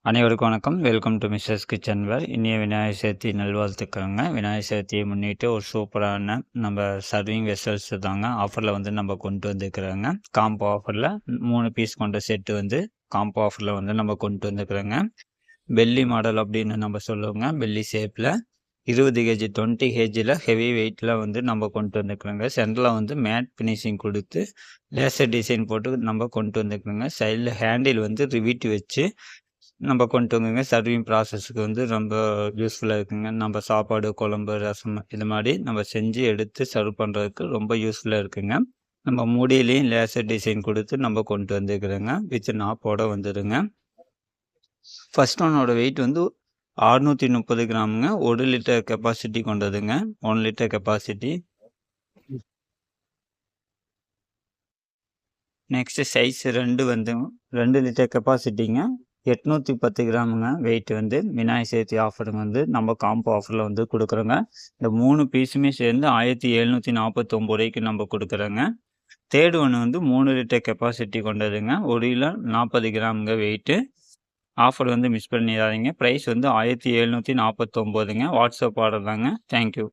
அனைவருக்கும் வணக்கம். Welcome to Mrs kitchen வேர். இனிய விநாயகர் சதுர்த்தி நல்வாழ்த்துக்கள்ங்க. விநாயகர் சதுர்த்தியை முன்னிட்டு ஒரு சூப்பரான நம்ம சர்விங் வெசல்ஸ் தாங்க ஆஃபரில் நம்ம கொண்டு வந்துருக்குறோங்க. காம்போ ஆஃபரில் 3 பீஸ் கொண்ட செட்டு காம்போ ஆஃபரில் நம்ம கொண்டு வந்துருக்குறோங்க. பெல்லி மாடல் அப்படின்னு நம்ம சொல்லுவோங்க. பெல்லி ஷேப்பில் 20 கேஜி 20 கேஜியில் ஹெவி வெயிட்டில் நம்ம கொண்டு வந்துருக்குறோங்க. சென்டரில் மேட் ஃபினிஷிங் கொடுத்து லேசர் டிசைன் போட்டு நம்ம கொண்டு வந்துருக்குறோங்க. சைடில் ஹேண்டில் ரிவீட் வச்சு நம்ம கொண்டு வந்துங்க. சர்விங் ப்ராசஸ்க்கு ரொம்ப யூஸ்ஃபுல்லாக இருக்குங்க. நம்ம சாப்பாடு, குழம்பு, ரசம் இது மாதிரி நம்ம செஞ்சு எடுத்து சர்வ் பண்ணுறதுக்கு ரொம்ப யூஸ்ஃபுல்லாக இருக்குங்க. நம்ம மூடியிலையும் லேசர் டிசைன் கொடுத்து நம்ம கொண்டு வந்துருக்குறோங்க. வித் நாப்போட வந்துடுங்க. ஃபர்ஸ்ட் ஒன்னோட வெயிட் 630 கிராமுங்க. 1 லிட்டர் கெப்பாசிட்டி கொண்டதுங்க. 1 litre capacity. Next size 2 litre கெப்பாசிட்டிங்க. 810 கிராமுங்க வெயிட். விநாயகர் சதுர்த்தி ஆஃபருங்க நம்ம காம்போ ஆஃபரில் கொடுக்குறோங்க. இந்த 3 பீஸுமே சேர்ந்து 1749 ரூபாய்க்கு நம்ம கொடுக்குறோங்க. தேர்ட் ஒன்று 3 லிட்டர் கெப்பாசிட்டி கொண்டதுங்க. 1 கிலோ 40 கிராமுங்க வெயிட்டு. ஆஃபர் மிஸ் பண்ணிடாதீங்க. ப்ரைஸ் 1749ங்க. வாட்ஸ்அப் ஆர்டர் தாங்க. தேங்க்யூ.